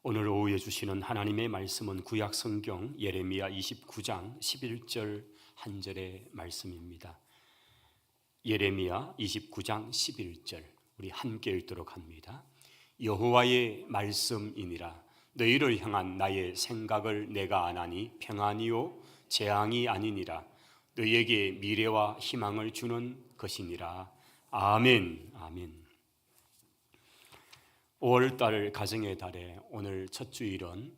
오늘 오후에 주시는 하나님의 말씀은 구약 성경 예레미야 29장 11절 한 절의 말씀입니다. 예레미야 29장 11절 우리 함께 읽도록 합니다. 여호와의 말씀이니라. 너희를 향한 나의 생각을 내가 아나니 평안이요 재앙이 아니니라. 너희에게 미래와 희망을 주는 것이니라. 아멘. 아멘. 5월달 가정의 달에 오늘 첫 주일은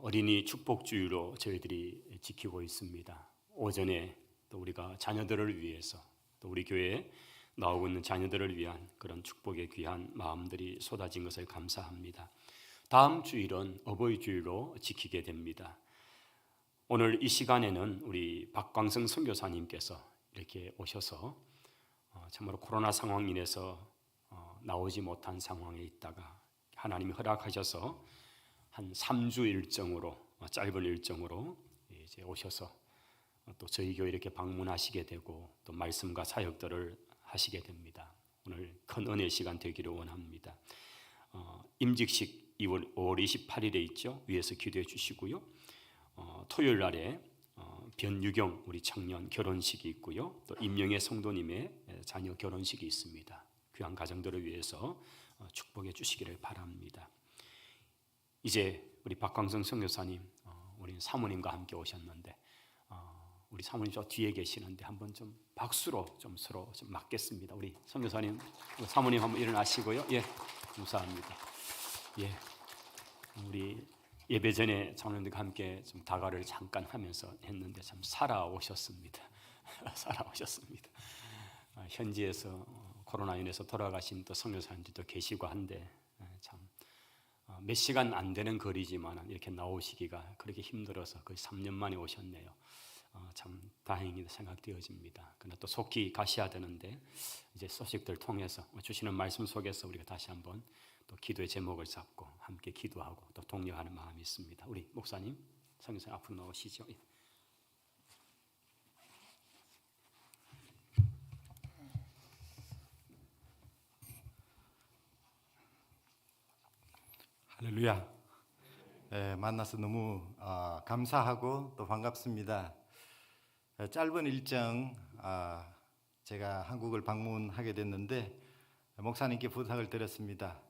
어린이 축복주일로 저희들이 지키고 있습니다. 오전에 또 우리가 자녀들을 위해서 또 우리 교회에 나오고 있는 자녀들을 위한 그런 축복의 귀한 마음들이 쏟아진 것을 감사합니다. 다음 주일은 어버이 주일로 지키게 됩니다. 오늘 이 시간에는 우리 박광성 선교사님께서 이렇게 오셔서 참으로 코로나 상황 인해서 나오지 못한 상황에 있다가 하나님이 허락하셔서 한 3주 일정으로 짧은 일정으로 이제 오셔서 또 저희 교회 이렇게 방문하시게 되고 또 말씀과 사역들을 하시게 됩니다. 오늘 큰 은혜 시간 되기를 원합니다. 임직식 5월 28일에 있죠. 위에서 기도해 주시고요. 토요일 날에 변유경 우리 청년 결혼식이 있고요. 또 임영애 성도님의 자녀 결혼식이 있습니다. 귀한 가정들을 위해서 축복해 주시기를 바랍니다. 이제 우리 박광성 선교사님, 우리 사모님과 함께 오셨는데 우리 사모님 저 뒤에 계시는데 한번 좀 박수로 좀 서로 좀 맞겠습니다. 우리 선교사님, 사모님 한번 일어나시고요. 예, 감사합니다. 예, 우리 예배 전에 장로님과 함께 좀 다가를 잠깐 하면서 했는데 참 살아오셨습니다. 살아오셨습니다. 현지에서 코로나 인해서 돌아가신 또 선교사님들도 계시고 한데 참 몇 시간 안 되는 거리지만 이렇게 나오시기가 그렇게 힘들어서 거의 3년 만에 오셨네요. 참 다행이다 생각되어집니다. 그러나 또 속히 가셔야 되는데 이제 소식들 통해서 주시는 말씀 속에서 우리가 다시 한번 또 기도의 제목을 잡고 함께 기도하고 또 독려하는 마음이 있습니다. 우리 목사님, 선교사님 앞으로 나오시죠. 할렐루야. 만나서 너무 감사하고 또 반갑습니다. 짧은 일정 제가 한국을 방문하게 됐는데 목사님께 부탁을 드렸습니다.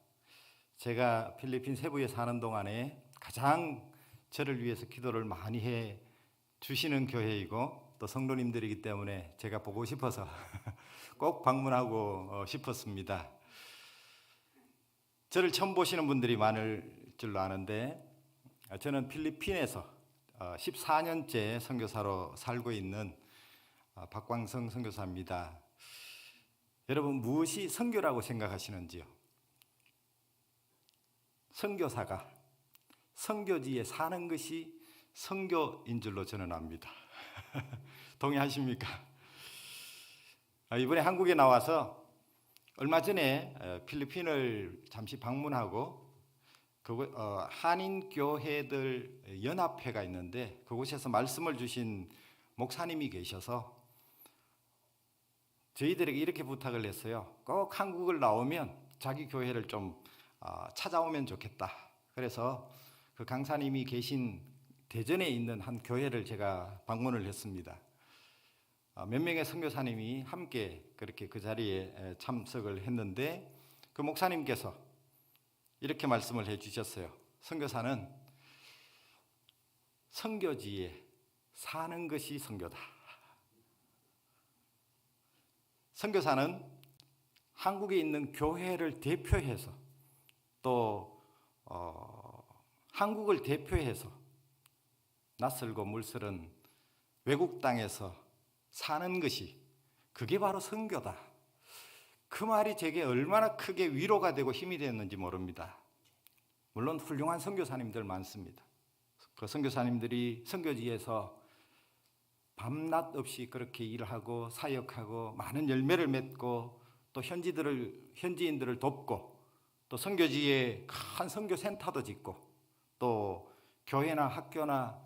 제가 필리핀 세부에 사는 동안에 가장 저를 위해서 기도를 많이 해 주시는 교회이고 또 성도님들이기 때문에 제가 보고 싶어서 꼭 방문하고 싶었습니다. 저를 처음 보시는 분들이 많을 줄로 아는데 저는 필리핀에서 14년째 선교사로 살고 있는 박광성 선교사입니다. 여러분 무엇이 선교라고 생각하시는지요? 선교사가 선교지에 사는 것이 선교인 줄로 저는 압니다. 동의하십니까? 이번에 한국에 나와서 얼마 전에 필리핀을 잠시 방문하고 한인교회들 연합회가 있는데 그곳에서 말씀을 주신 목사님이 계셔서 저희들에게 이렇게 부탁을 했어요. 꼭 한국을 나오면 자기 교회를 좀 찾아오면 좋겠다. 그래서 그 강사님이 계신 대전에 있는 한 교회를 제가 방문을 했습니다. 몇 명의 선교사님이 함께 그렇게 그 자리에 참석을 했는데 그 목사님께서 이렇게 말씀을 해 주셨어요. 선교사는 선교지에 사는 것이 선교다. 선교사는 한국에 있는 교회를 대표해서 또 한국을 대표해서 낯설고 물설은 외국 땅에서 사는 것이 그게 바로 선교다. 그 말이 제게 얼마나 크게 위로가 되고 힘이 되었는지 모릅니다. 물론 훌륭한 선교사님들 많습니다. 그 선교사님들이 선교지에서 밤낮 없이 그렇게 일하고 사역하고 많은 열매를 맺고 또 현지인들을 돕고 또 선교지에 큰 선교센터도 짓고 또 교회나 학교나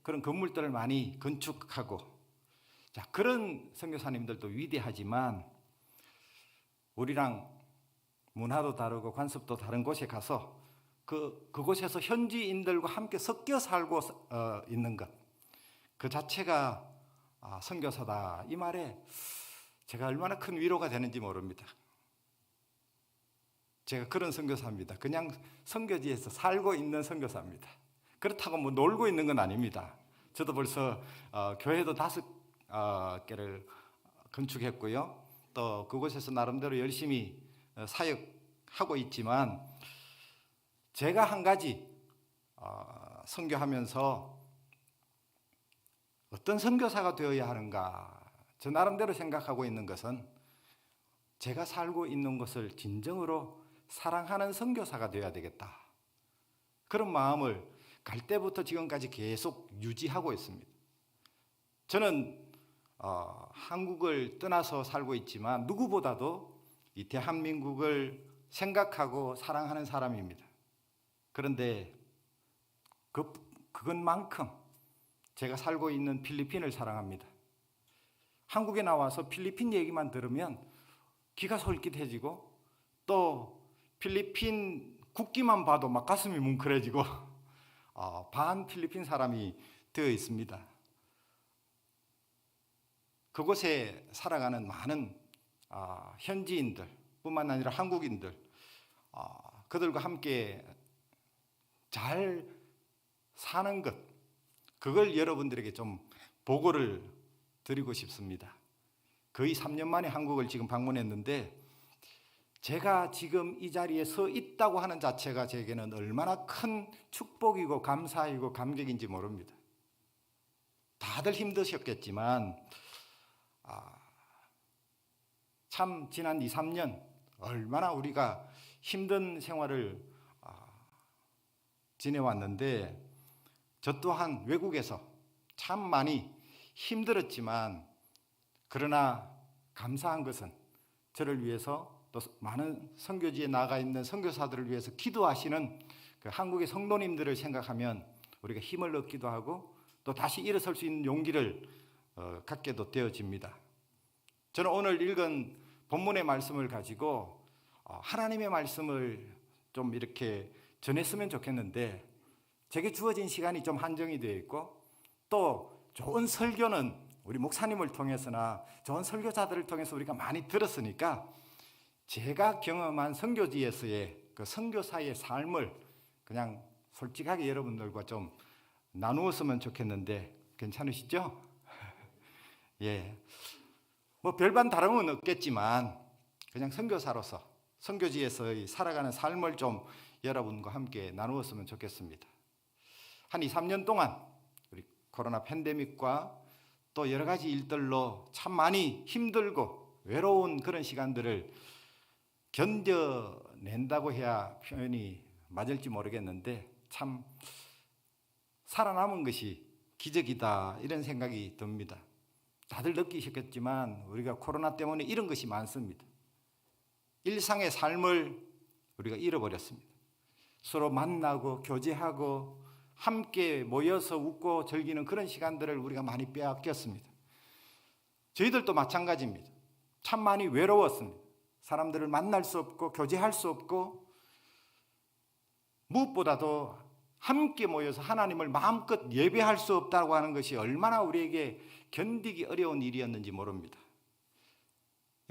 그런 건물들을 많이 건축하고 자, 그런 선교사님들도 위대하지만 우리랑 문화도 다르고 관습도 다른 곳에 가서 그곳에서 현지인들과 함께 섞여 살고 있는 것, 그 자체가 선교사다. 이 말에 제가 얼마나 큰 위로가 되는지 모릅니다. 제가 그런 선교사입니다. 그냥 선교지에서 살고 있는 선교사입니다. 그렇다고 뭐 놀고 있는 건 아닙니다. 저도 벌써 교회도 5개를 건축했고요. 또 그곳에서 나름대로 열심히 사역하고 있지만, 제가 한 가지 선교하면서 어떤 선교사가 되어야 하는가, 저 나름대로 생각하고 있는 것은 제가 살고 있는 것을 진정으로 사랑하는 선교사가 되어야 되겠다. 그런 마음을 갈 때부터 지금까지 계속 유지하고 있습니다. 저는 한국을 떠나서 살고 있지만 누구보다도 이 대한민국을 생각하고 사랑하는 사람입니다. 그런데 그것만큼 제가 살고 있는 필리핀을 사랑합니다. 한국에 나와서 필리핀 얘기만 들으면 귀가 솔깃해지고, 또 필리핀 국기만 봐도 막 가슴이 뭉클해지고 반 필리핀 사람이 되어 있습니다. 그곳에 살아가는 많은 현지인들 뿐만 아니라 한국인들, 그들과 함께 잘 사는 것, 그걸 여러분들에게 좀 보고를 드리고 싶습니다. 거의 3년 만에 한국을 지금 방문했는데, 제가 지금 이 자리에 서 있다고 하는 자체가 제게는 얼마나 큰 축복이고 감사이고 감격인지 모릅니다. 다들 힘드셨겠지만 참 지난 2, 3년 얼마나 우리가 힘든 생활을 지내왔는데, 저 또한 외국에서 참 많이 힘들었지만, 그러나 감사한 것은 저를 위해서 또 많은 선교지에 나가 있는 선교사들을 위해서 기도하시는 그 한국의 성도님들을 생각하면 우리가 힘을 얻기도 하고 또 다시 일어설 수 있는 용기를 갖게도 되어집니다. 저는 오늘 읽은 본문의 말씀을 가지고 하나님의 말씀을 좀 이렇게 전했으면 좋겠는데, 제게 주어진 시간이 좀 한정이 되어 있고, 또 좋은 설교는 우리 목사님을 통해서나 좋은 설교자들을 통해서 우리가 많이 들었으니까, 제가 경험한 선교지에서의 그 선교사의 삶을 그냥 솔직하게 여러분들과 좀 나누었으면 좋겠는데 괜찮으시죠? 예, 뭐 별반 다름은 없겠지만 그냥 선교사로서 선교지에서 살아가는 삶을 좀 여러분과 함께 나누었으면 좋겠습니다. 한 2, 3년 동안 우리 코로나 팬데믹과 또 여러 가지 일들로 참 많이 힘들고 외로운 그런 시간들을 견뎌낸다고 해야 표현이 맞을지 모르겠는데, 참 살아남은 것이 기적이다, 이런 생각이 듭니다. 다들 느끼셨겠지만 우리가 코로나 때문에 잃은 것이 많습니다. 일상의 삶을 우리가 잃어버렸습니다. 서로 만나고 교제하고 함께 모여서 웃고 즐기는 그런 시간들을 우리가 많이 빼앗겼습니다. 저희들도 마찬가지입니다. 참 많이 외로웠습니다. 사람들을 만날 수 없고 교제할 수 없고, 무엇보다도 함께 모여서 하나님을 마음껏 예배할 수 없다고 하는 것이 얼마나 우리에게 견디기 어려운 일이었는지 모릅니다.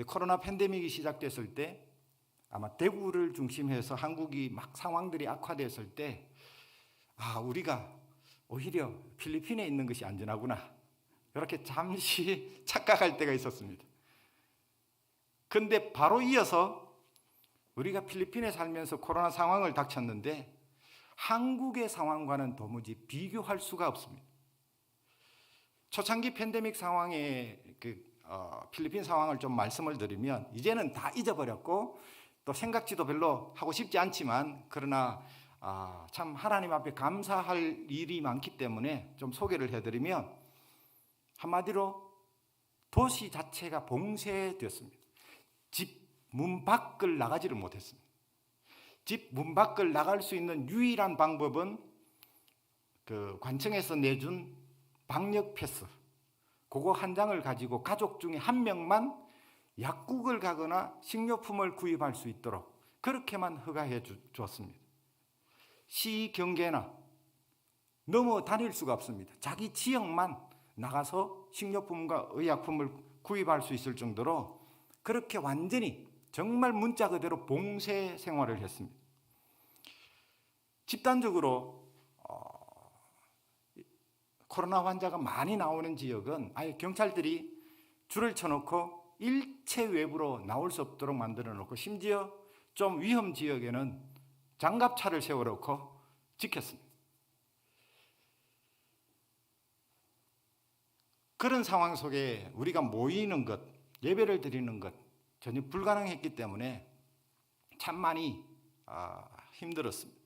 코로나 팬데믹이 시작됐을 때 아마 대구를 중심해서 한국이 막 상황들이 악화됐을 때 우리가 오히려 필리핀에 있는 것이 안전하구나, 이렇게 잠시 착각할 때가 있었습니다. 그런데 바로 이어서 우리가 필리핀에 살면서 코로나 상황을 닥쳤는데 한국의 상황과는 도무지 비교할 수가 없습니다. 초창기 팬데믹 상황의 필리핀 상황을 좀 말씀을 드리면, 이제는 다 잊어버렸고 또 생각지도 별로 하고 싶지 않지만, 그러나 참 하나님 앞에 감사할 일이 많기 때문에 좀 소개를 해드리면, 한마디로 도시 자체가 봉쇄되었습니다. 집 문 밖을 나가지를 못했습니다. 집 문 밖을 나갈 수 있는 유일한 방법은 그 관청에서 내준 방역 패스, 그거 한 장을 가지고 가족 중에 한 명만 약국을 가거나 식료품을 구입할 수 있도록 그렇게만 허가해 주었습니다. 시 경계나 넘어 다닐 수가 없습니다. 자기 지역만 나가서 식료품과 의약품을 구입할 수 있을 정도로 그렇게 완전히 정말 문자 그대로 봉쇄 생활을 했습니다. 집단적으로 코로나 환자가 많이 나오는 지역은 아예 경찰들이 줄을 쳐놓고 일체 외부로 나올 수 없도록 만들어 놓고, 심지어 좀 위험 지역에는 장갑차를 세워놓고 지켰습니다. 그런 상황 속에 우리가 모이는 것, 예배를 드리는 것 전혀 불가능했기 때문에 참 많이 힘들었습니다.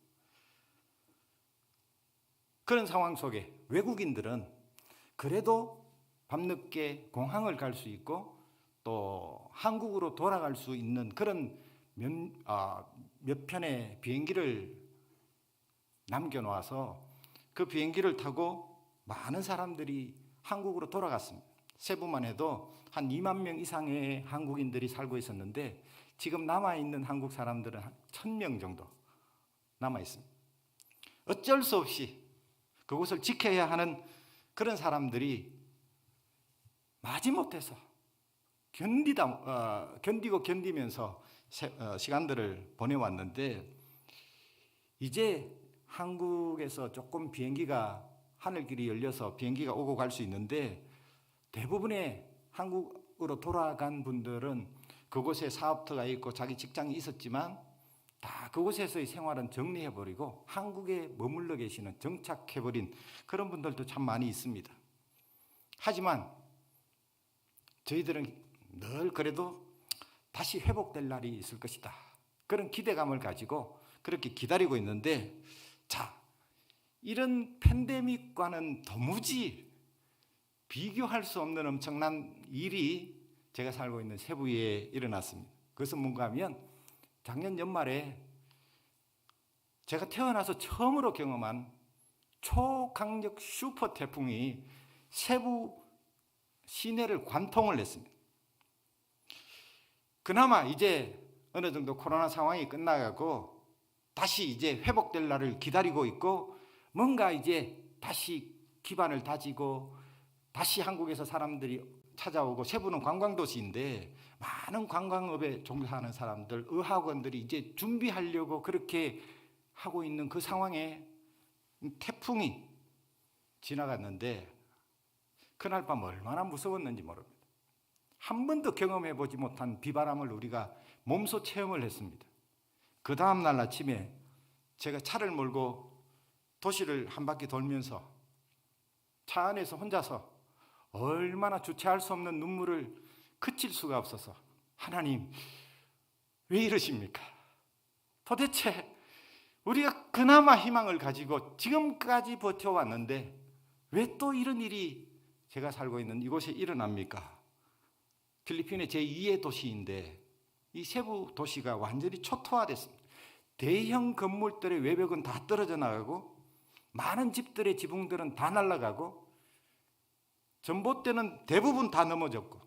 그런 상황 속에 외국인들은 그래도 밤늦게 공항을 갈 수 있고 또 한국으로 돌아갈 수 있는 그런 몇 편의 비행기를 남겨놓아서 그 비행기를 타고 많은 사람들이 한국으로 돌아갔습니다. 세부만 해도 한 2만 명 이상의 한국인들이 살고 있었는데 지금 남아있는 한국 사람들은 한 1,000명 정도 남아있습니다. 어쩔 수 없이 그곳을 지켜야 하는 그런 사람들이 마지못해서 견디고 견디면서 시간들을 보내왔는데, 이제 한국에서 조금 비행기가 하늘길이 열려서 비행기가 오고 갈 수 있는데, 대부분의 한국으로 돌아간 분들은 그곳에 사업터가 있고 자기 직장이 있었지만 다 그곳에서의 생활은 정리해버리고 한국에 머물러 계시는, 정착해버린 그런 분들도 참 많이 있습니다. 하지만 저희들은 늘 그래도 다시 회복될 날이 있을 것이다, 그런 기대감을 가지고 그렇게 기다리고 있는데, 자, 이런 팬데믹과는 도무지 비교할 수 없는 엄청난 일이 제가 살고 있는 세부에 일어났습니다. 그것은 뭔가 하면 작년 연말에 제가 태어나서 처음으로 경험한 초강력 슈퍼 태풍이 세부 시내를 관통을 했습니다. 그나마 이제 어느 정도 코로나 상황이 끝나가고 다시 이제 회복될 날을 기다리고 있고, 뭔가 이제 다시 기반을 다지고 다시 한국에서 사람들이 찾아오고, 세부는 관광도시인데 많은 관광업에 종사하는 사람들, 의학원들이 이제 준비하려고 그렇게 하고 있는 그 상황에 태풍이 지나갔는데, 그날 밤 얼마나 무서웠는지 모릅니다. 한 번도 경험해보지 못한 비바람을 우리가 몸소 체험을 했습니다. 그 다음 날 아침에 제가 차를 몰고 도시를 한 바퀴 돌면서 차 안에서 혼자서 얼마나 주체할 수 없는 눈물을 그칠 수가 없어서, 하나님 왜 이러십니까? 도대체 우리가 그나마 희망을 가지고 지금까지 버텨왔는데 왜 또 이런 일이 제가 살고 있는 이곳에 일어납니까? 필리핀의 제2의 도시인데 이 세부 도시가 완전히 초토화됐습니다. 대형 건물들의 외벽은 다 떨어져 나가고 많은 집들의 지붕들은 다 날아가고 전봇대는 대부분 다 넘어졌고,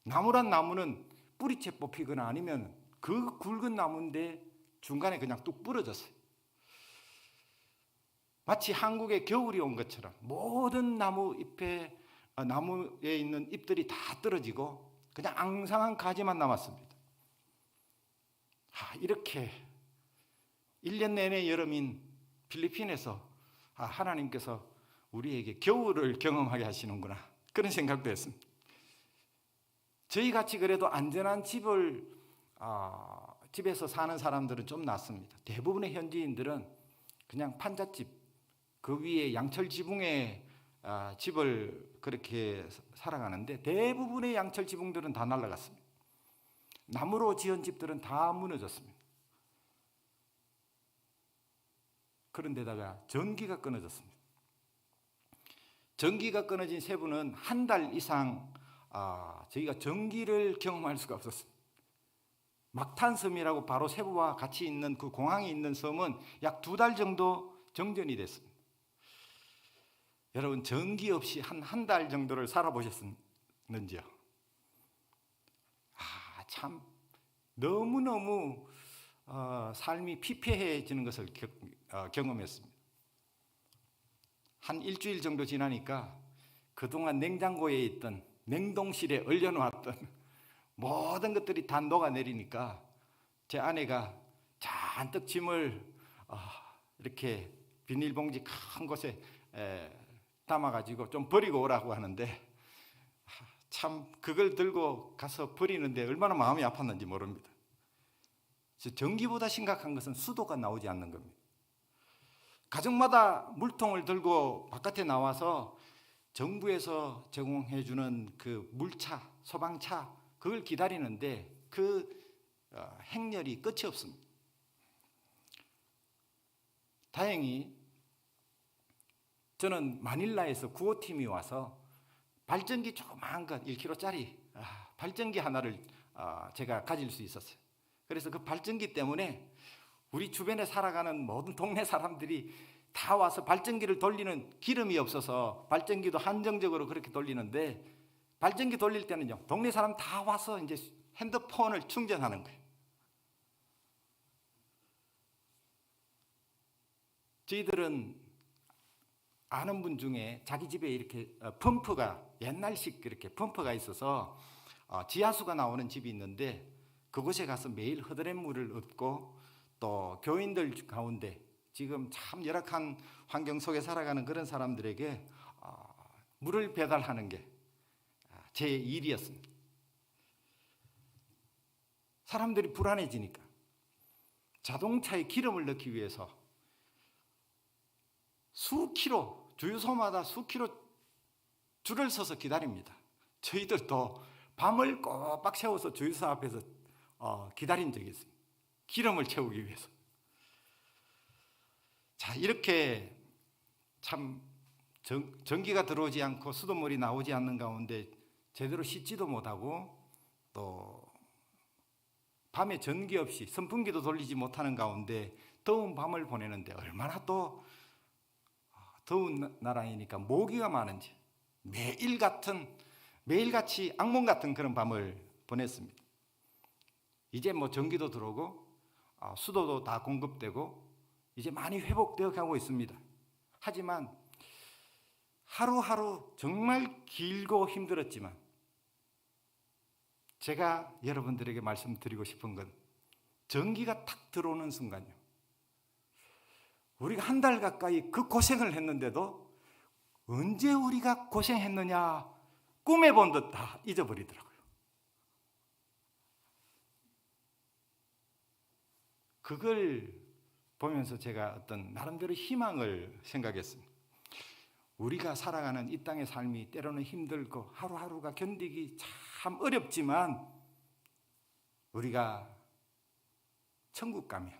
나무란 나무는 뿌리채 뽑히거나 아니면 그 굵은 나무인데 중간에 그냥 뚝 부러졌어요. 마치 한국에 겨울이 온 것처럼 모든 나무에 있는 잎들이 다 떨어지고 그냥 앙상한 가지만 남았습니다. 이렇게 1년 내내 여름인 필리핀에서 하나님께서 우리에게 겨울을 경험하게 하시는구나, 그런 생각도 했습니다. 저희같이 그래도 안전한 집에서 사는 사람들은 좀 낫습니다. 대부분의 현지인들은 그냥 판잣집, 그 위에 양철 지붕에 집을 그렇게 살아가는데 대부분의 양철 지붕들은 다 날아갔습니다. 나무로 지은 집들은 다 무너졌습니다. 그런데다가 전기가 끊어졌습니다. 전기가 끊어진 세부는 한 달 이상 저희가 전기를 경험할 수가 없었습니다. 막탄섬이라고 바로 세부와 같이 있는 그 공항이 있는 섬은 약 2달 정도 정전이 됐습니다. 여러분, 전기 없이 한 달 정도를 살아보셨는지요? 참 너무너무 삶이 피폐해지는 것을 경험했습니다. 한 일주일 정도 지나니까 그동안 냉장고에 있던 냉동실에 얼려놓았던 모든 것들이 다 녹아내리니까 제 아내가 잔뜩 짐을 이렇게 비닐봉지 큰 곳에 담아가지고 좀 버리고 오라고 하는데 참 그걸 들고 가서 버리는데 얼마나 마음이 아팠는지 모릅니다. 전기보다 심각한 것은 수도가 나오지 않는 겁니다. 가정마다 물통을 들고 바깥에 나와서 정부에서 제공해 주는 그 물차, 소방차 그걸 기다리는데 그 행렬이 끝이 없습니다. 다행히 저는 마닐라에서 구호팀이 와서 발전기 조그마한 것 1kg짜리 발전기 하나를 제가 가질 수 있었어요. 그래서 그 발전기 때문에 우리 주변에 살아가는 모든 동네 사람들이 다 와서 발전기를 돌리는 기름이 없어서 발전기도 한정적으로 그렇게 돌리는데 발전기 돌릴 때는요 동네 사람 다 와서 이제 핸드폰을 충전하는 거예요. 저희들은 아는 분 중에 자기 집에 이렇게 펌프가 옛날식 이렇게 펌프가 있어서 지하수가 나오는 집이 있는데 그곳에 가서 매일 흐드렛물을 얻고 또 교인들 가운데 지금 참 열악한 환경 속에 살아가는 그런 사람들에게 물을 배달하는 게 제 일이었습니다. 사람들이 불안해지니까 자동차에 기름을 넣기 위해서 주유소마다 수 킬로 줄을 서서 기다립니다. 저희들도 밤을 꼬박 세워서 주유소 앞에서 기다린 적이 있습니다. 기름을 채우기 위해서. 자, 이렇게 참 전기가 들어오지 않고 수돗물이 나오지 않는 가운데 제대로 씻지도 못하고 또 밤에 전기 없이 선풍기도 돌리지 못하는 가운데 더운 밤을 보내는데 얼마나 또 더운 나라이니까 모기가 많은지 매일같이 악몽 같은 그런 밤을 보냈습니다. 이제 뭐 전기도 들어오고 수도도 다 공급되고 이제 많이 회복되어 가고 있습니다. 하지만 하루하루 정말 길고 힘들었지만 제가 여러분들에게 말씀드리고 싶은 건 전기가 탁 들어오는 순간요. 우리가 한 달 가까이 그 고생을 했는데도 언제 우리가 고생했느냐 꿈에 본 듯 다 잊어버리더라고요. 그걸 보면서 제가 어떤 나름대로 희망을 생각했습니다. 우리가 살아가는 이 땅의 삶이 때로는 힘들고 하루하루가 견디기 참 어렵지만 우리가 천국 가면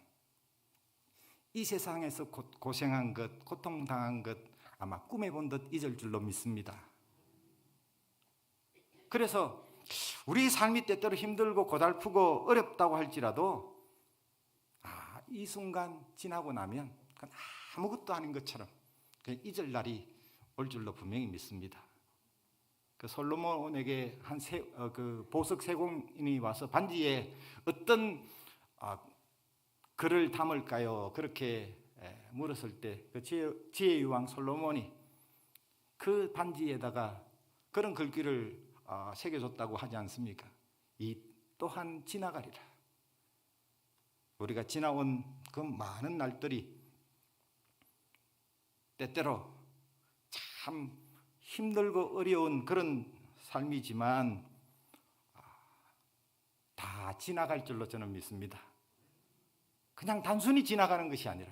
이 세상에서 고생한 것, 고통당한 것 아마 꿈에 본 듯 잊을 줄로 믿습니다. 그래서 우리 삶이 때때로 힘들고 고달프고 어렵다고 할지라도 이 순간 지나고 나면 그건 아무것도 아닌 것처럼 그냥 잊을 날이 올 줄로 분명히 믿습니다. 그 솔로몬에게 그 보석 세공인이 와서 반지에 어떤 글을 담을까요? 그렇게 물었을 때 그 지혜의 왕 솔로몬이 그 반지에다가 그런 글귀를 새겨줬다고 하지 않습니까? 이 또한 지나가리라. 우리가 지나온 그 많은 날들이 때때로 참 힘들고 어려운 그런 삶이지만 다 지나갈 줄로 저는 믿습니다. 그냥 단순히 지나가는 것이 아니라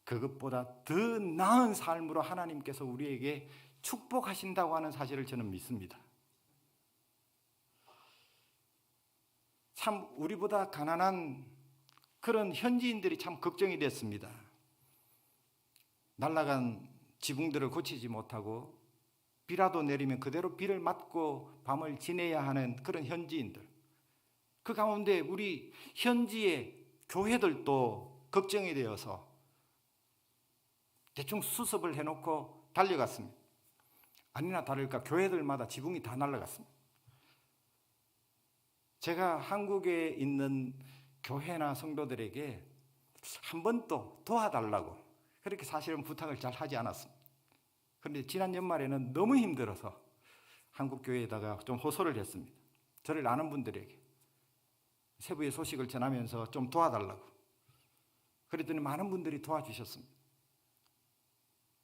그것보다 더 나은 삶으로 하나님께서 우리에게 축복하신다고 하는 사실을 저는 믿습니다. 참 우리보다 가난한 그런 현지인들이 참 걱정이 됐습니다. 날아간 지붕들을 고치지 못하고 비라도 내리면 그대로 비를 맞고 밤을 지내야 하는 그런 현지인들. 그 가운데 우리 현지의 교회들도 걱정이 되어서 대충 수습을 해놓고 달려갔습니다. 아니나 다를까 교회들마다 지붕이 다 날아갔습니다. 제가 한국에 있는 교회나 성도들에게 한 번도 도와달라고 그렇게 사실은 부탁을 잘 하지 않았습니다. 그런데 지난 연말에는 너무 힘들어서 한국교회에다가 좀 호소를 했습니다. 저를 아는 분들에게 세부의 소식을 전하면서 좀 도와달라고. 그랬더니 많은 분들이 도와주셨습니다.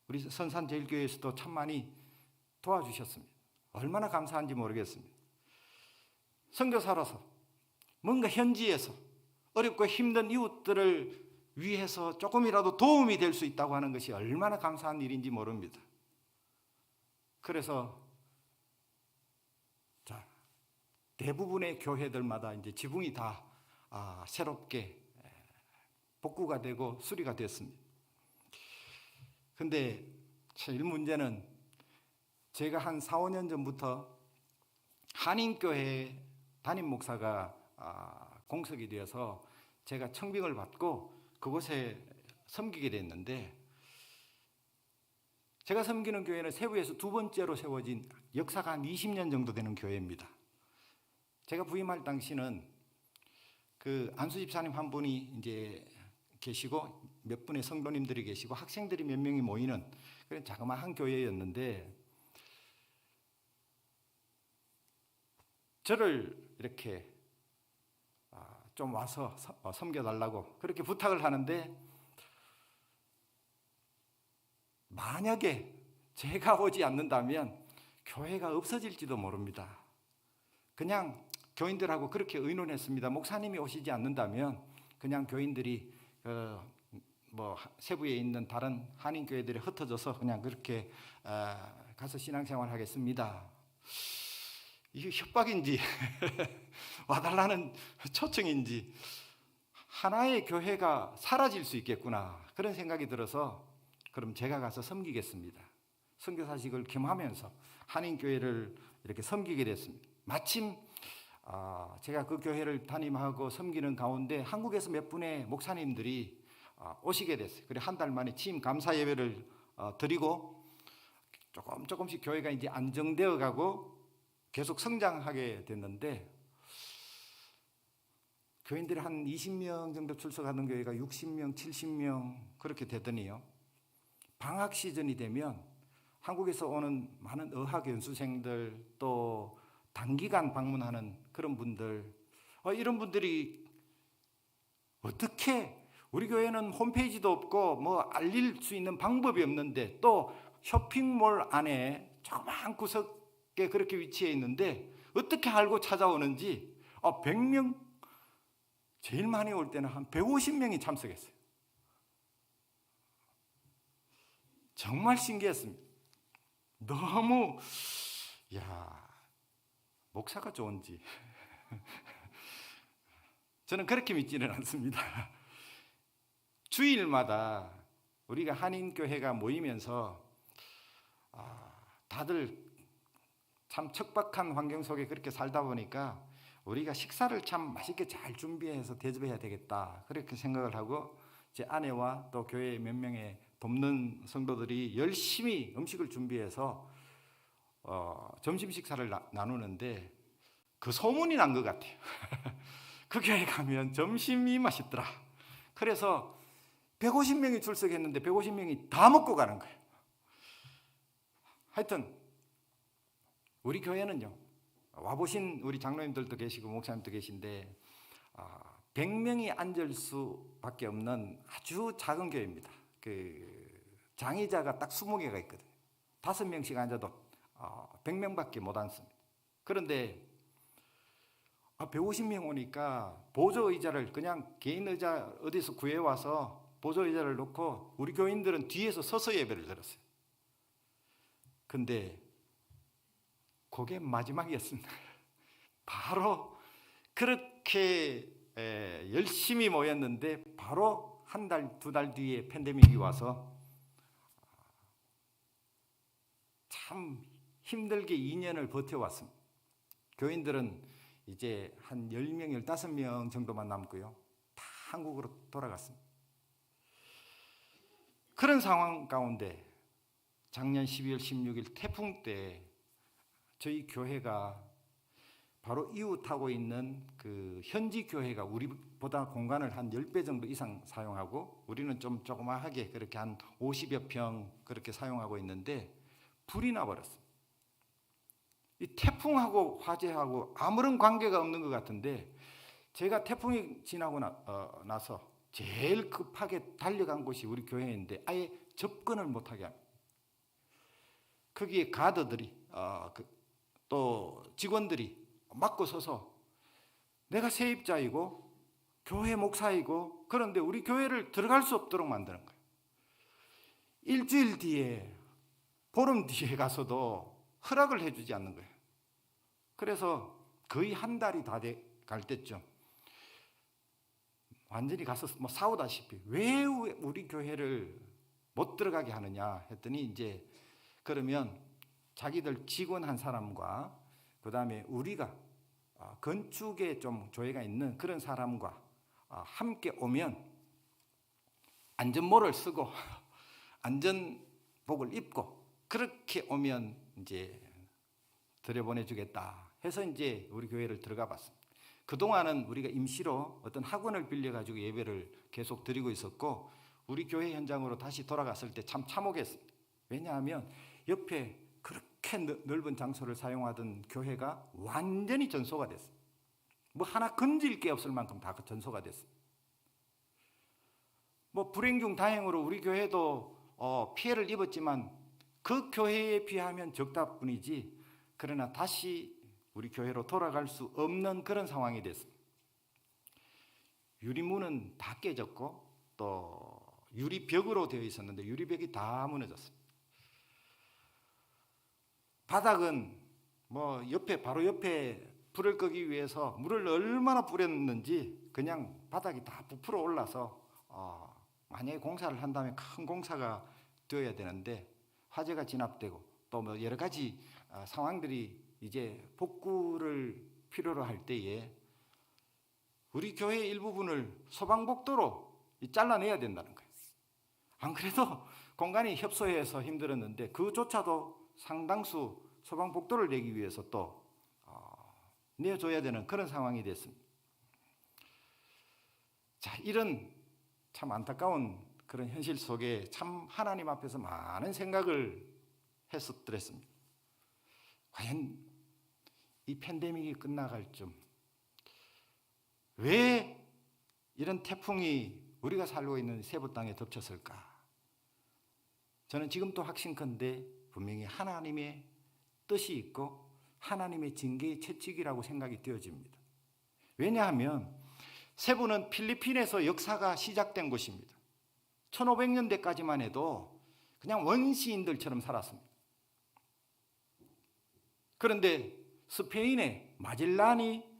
우리 선산제일교회에서도 참 많이 도와주셨습니다. 얼마나 감사한지 모르겠습니다. 선교사로서 뭔가 현지에서 어렵고 힘든 이웃들을 위해서 조금이라도 도움이 될 수 있다고 하는 것이 얼마나 감사한 일인지 모릅니다. 그래서 대부분의 교회들마다 이제 지붕이 다 새롭게 복구가 되고 수리가 됐습니다. 근데 제일 문제는 제가 한 4, 5년 전부터 한인교회 담임 목사가 공석이 되어서 제가 청빙을 받고 그곳에 섬기게 됐는데, 제가 섬기는 교회는 세부에서 두 번째로 세워진 역사가 한 20년 정도 되는 교회입니다. 제가 부임할 당시는 그 안수 집사님 한 분이 이제 계시고 몇 분의 성도님들이 계시고 학생들이 몇 명이 모이는 그런 자그마한 교회였는데, 저를 이렇게 좀 와서 섬겨달라고 그렇게 부탁을 하는데, 만약에 제가 오지 않는다면 교회가 없어질지도 모릅니다. 그냥 교인들하고 그렇게 의논했습니다. 목사님이 오시지 않는다면 그냥 교인들이 세부에 있는 다른 한인 교회들에 흩어져서 그냥 그렇게 가서 신앙생활 하겠습니다. 이게 협박인지 와달라는 초청인지, 하나의 교회가 사라질 수 있겠구나 그런 생각이 들어서 그럼 제가 가서 섬기겠습니다. 선교사직을 겸하면서 한인 교회를 이렇게 섬기게 됐습니다. 마침 제가 그 교회를 담임하고 섬기는 가운데 한국에서 몇 분의 목사님들이 오시게 됐어요. 그래 한 달 만에 취임 감사 예배를 드리고 조금씩 교회가 이제 안정되어 가고 계속 성장하게 됐는데, 교인들이 한 20명 정도 출석하는 교회가 60명, 70명 그렇게 되더니요, 방학 시즌이 되면 한국에서 오는 많은 어학 연수생들 또 단기간 방문하는 그런 분들, 이런 분들이 어떻게, 우리 교회는 홈페이지도 없고 뭐 알릴 수 있는 방법이 없는데, 또 쇼핑몰 안에 조그만 구석에 그렇게 위치해 있는데 어떻게 알고 찾아오는지 100명, 제일 많이 올 때는 한 150명이 참석했어요. 정말 신기했습니다. 너무 목사가 좋은지 저는 그렇게 믿지는 않습니다. 주일마다 우리가 한인교회가 모이면서 다들 참 척박한 환경 속에 그렇게 살다 보니까 우리가 식사를 참 맛있게 잘 준비해서 대접해야 되겠다 그렇게 생각을 하고, 제 아내와 또 교회 몇 명의 돕는 성도들이 열심히 음식을 준비해서 점심 식사를 나누는데, 그 소문이 난 것 같아요. 그 교회 가면 점심이 맛있더라. 그래서 150명이 출석했는데 150명이 다 먹고 가는 거예요. 하여튼 우리 교회는요, 와보신 우리 장로님들도 계시고 목사님도 계신데 100명이 앉을 수밖에 없는 아주 작은 교회입니다. 그 장의자가 딱 20개가 있거든요. 5명씩 앉아도 100명밖에 못 앉습니다. 그런데 150명 오니까 보조의자를 그냥 개인 의자 어디서 구해와서 보조의자를 놓고 우리 교인들은 뒤에서 서서 예배를 드렸어요. 근데 그게 마지막이었습니다. 바로 그렇게 열심히 모였는데 바로 한 달, 2달 뒤에 팬데믹이 와서 참 힘들게 2년을 버텨왔습니다. 교인들은 이제 한 10명, 15명 정도만 남고요, 다 한국으로 돌아갔습니다. 그런 상황 가운데 작년 12월 16일 태풍 때 저희 교회가 바로 이웃하고 있는 그 현지 교회가 우리보다 공간을 한 10배 정도 이상 사용하고 우리는 좀 조그마하게 그렇게 한 50여 평 그렇게 사용하고 있는데 불이 나버렸어요. 이 태풍하고 화재하고 아무런 관계가 없는 것 같은데 제가 태풍이 지나고 나서 제일 급하게 달려간 곳이 우리 교회인데 아예 접근을 못하게 합니다. 거기에 가드들이 또 직원들이 막고 서서 내가 세입자이고 교회 목사이고 그런데 우리 교회를 들어갈 수 없도록 만드는 거예요. 일주일 뒤에 보름 뒤에 가서도 허락을 해주지 않는 거예요. 그래서 거의 한 달이 다 갈 때쯤 완전히 가서 뭐 싸우다시피 왜 우리 교회를 못 들어가게 하느냐 했더니 이제 그러면 자기들 직원 한 사람과 그 다음에 우리가 건축에 좀 조예가 있는 그런 사람과 함께 오면 안전모를 쓰고 안전복을 입고 그렇게 오면 이제 들여보내주겠다 해서 이제 우리 교회를 들어가 봤습니다. 그동안은 우리가 임시로 어떤 학원을 빌려가지고 예배를 계속 드리고 있었고 우리 교회 현장으로 다시 돌아갔을 때 참 참혹했습니다. 왜냐하면 옆에 그렇게 넓은 장소를 사용하던 교회가 완전히 전소가 됐어요. 뭐 하나 건질 게 없을 만큼 다 전소가 됐어요. 뭐 불행 중 다행으로 우리 교회도 피해를 입었지만 그 교회에 비하면 적다 뿐이지 그러나 다시 우리 교회로 돌아갈 수 없는 그런 상황이 됐습니다. 유리문은 다 깨졌고 또 유리벽으로 되어 있었는데 유리벽이 다 무너졌습니다. 바닥은 뭐 바로 옆에 불을 끄기 위해서 물을 얼마나 뿌렸는지 그냥 바닥이 다 부풀어 올라서 만약에 공사를 한다면 큰 공사가 되어야 되는데 화재가 진압되고 또 뭐 여러 가지 상황들이 이제 복구를 필요로 할 때에 우리 교회 일부분을 소방복도로 잘라내야 된다는 거예요. 안 그래도 공간이 협소해서 힘들었는데 그조차도 상당수 소방복도를 내기 위해서 또 내줘야 되는 그런 상황이 됐습니다. 자, 이런 참 안타까운 그런 현실 속에 참 하나님 앞에서 많은 생각을 했었더랬습니다. 과연 이 팬데믹이 끝나갈 쯤 왜 이런 태풍이 우리가 살고 있는 세부 땅에 덮쳤을까? 저는 지금도 확신컨대 분명히 하나님의 뜻이 있고 하나님의 징계의 채찍이라고 생각이 되어집니다. 왜냐하면 세부는 필리핀에서 역사가 시작된 곳입니다. 1500년대까지만 해도 그냥 원시인들처럼 살았습니다. 그런데 스페인의 마젤란이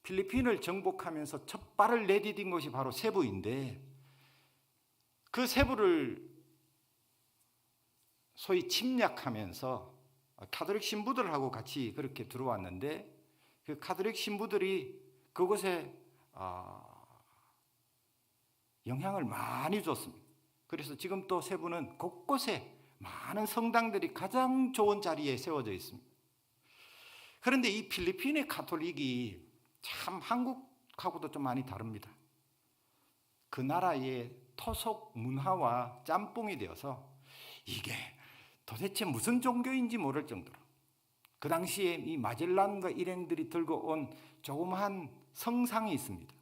필리핀을 정복하면서 첫 발을 내디딘 것이 바로 세부인데 그 세부를 소위 침략하면서 카톨릭 신부들하고 같이 그렇게 들어왔는데 그 카톨릭 신부들이 그곳에 영향을 많이 줬습니다. 그래서 지금 또 세부는 곳곳에 많은 성당들이 가장 좋은 자리에 세워져 있습니다. 그런데 이 필리핀의 가톨릭이 참 한국하고도 좀 많이 다릅니다. 그 나라의 토속 문화와 짬뽕이 되어서 이게 도대체 무슨 종교인지 모를 정도로 그 당시에 이 마젤란과 일행들이 들고 온 조그마한 성상이 있습니다.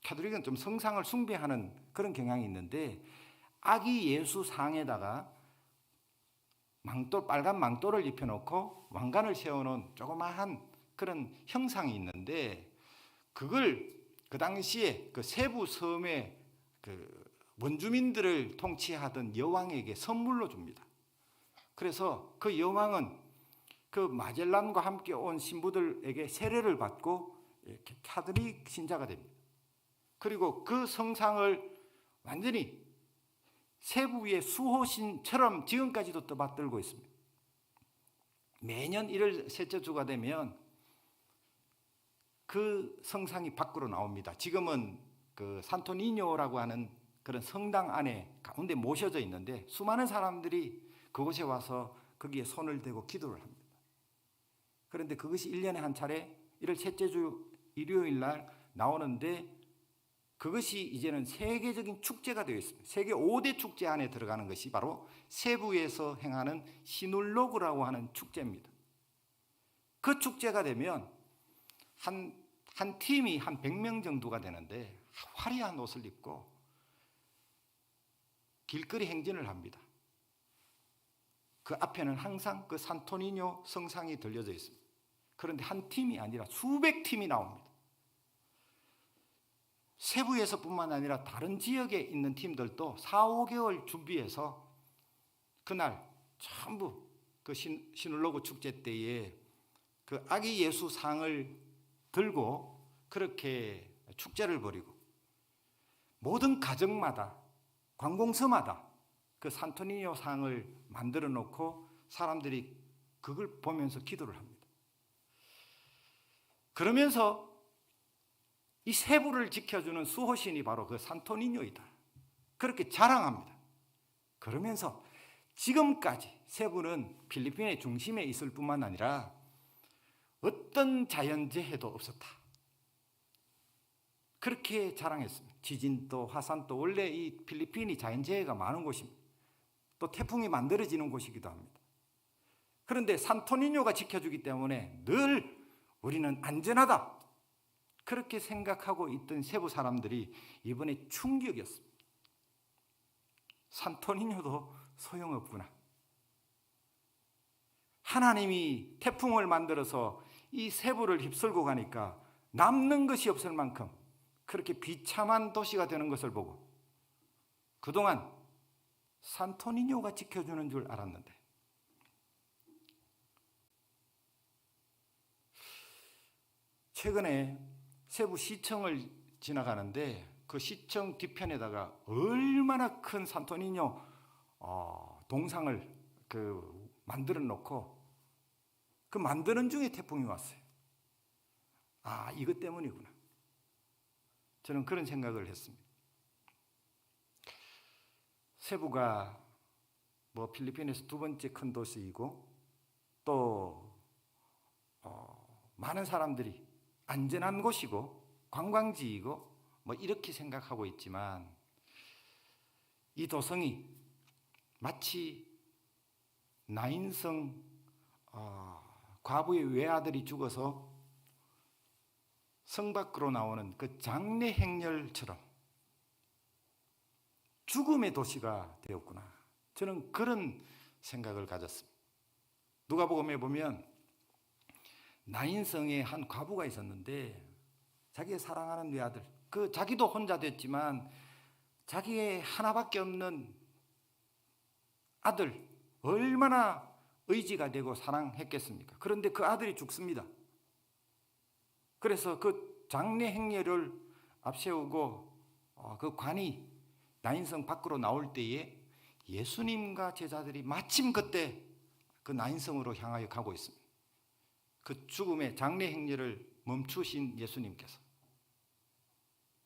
가톨릭은 좀 성상을 숭배하는 그런 경향이 있는데 아기 예수 상에다가 빨간 망토를 입혀놓고 왕관을 세워놓은 조그마한 그런 형상이 있는데 그걸 그 당시에 그 세부 섬의 그 원주민들을 통치하던 여왕에게 선물로 줍니다. 그래서 그 여왕은 그 마젤란과 함께 온 신부들에게 세례를 받고 이렇게 카톨릭 신자가 됩니다. 그리고 그 성상을 완전히 세부의 수호신처럼 지금까지도 떠받들고 있습니다. 매년 1월 셋째 주가 되면 그 성상이 밖으로 나옵니다. 지금은 그 산토니뇨라고 하는 그런 성당 안에 가운데 모셔져 있는데 수많은 사람들이 그곳에 와서 거기에 손을 대고 기도를 합니다. 그런데 그것이 1년에 한 차례 1월 셋째 주 일요일 날 나오는데 그것이 이제는 세계적인 축제가 되어 있습니다. 세계 5대 축제 안에 들어가는 것이 바로 세부에서 행하는 시눌로그라고 하는 축제입니다. 그 축제가 되면 한 팀이 한 100명 정도가 되는데 화려한 옷을 입고 길거리 행진을 합니다. 그 앞에는 항상 그 산토니뇨 성상이 들려져 있습니다. 그런데 한 팀이 아니라 수백 팀이 나옵니다. 세부에서뿐만 아니라 다른 지역에 있는 팀들도 4, 5개월 준비해서 그날 전부 그 시눌로그 축제 때에 그 아기 예수 상을 들고 그렇게 축제를 벌이고 모든 가정마다 관공서마다 그 산토니뇨 상을 만들어 놓고 사람들이 그걸 보면서 기도를 합니다. 그러면서 이 세부를 지켜주는 수호신이 바로 그 산토니뇨이다. 그렇게 자랑합니다. 그러면서 지금까지 세부는 필리핀의 중심에 있을 뿐만 아니라 어떤 자연재해도 없었다. 그렇게 자랑했습니다. 지진도 화산도 원래 이 필리핀이 자연재해가 많은 곳입니다. 또 태풍이 만들어지는 곳이기도 합니다. 그런데 산토니뇨가 지켜주기 때문에 늘 우리는 안전하다. 그렇게 생각하고 있던 세부 사람들이 이번에 충격이었습니다. 산토니뇨도 소용없구나. 하나님이 태풍을 만들어서 이 세부를 휩쓸고 가니까 남는 것이 없을 만큼 그렇게 비참한 도시가 되는 것을 보고 그동안 산토니뇨가 지켜주는 줄 알았는데 최근에 세부 시청을 지나가는데 그 시청 뒤편에다가 얼마나 큰 산토니뇨 동상을 만들어 놓고 그 만드는 중에 태풍이 왔어요. 아, 이것 때문이구나. 저는 그런 생각을 했습니다. 세부가 필리핀에서 두 번째 큰 도시이고 또 많은 사람들이 안전한 곳이고 관광지이고 이렇게 생각하고 있지만 이 도성이 마치 나인성 과부의 외아들이 죽어서 성 밖으로 나오는 그 장례 행렬처럼 죽음의 도시가 되었구나. 저는 그런 생각을 가졌습니다. 누가복음에 보면 나인성에 한 과부가 있었는데 자기의 사랑하는 외아들, 자기도 혼자 됐지만 자기의 하나밖에 없는 아들 얼마나 의지가 되고 사랑했겠습니까? 그런데 그 아들이 죽습니다. 그래서 그 장례 행렬을 앞세우고 그 관이 나인성 밖으로 나올 때에 예수님과 제자들이 마침 그때 그 나인성으로 향하여 가고 있습니다. 그 죽음의 장례 행렬을 멈추신 예수님께서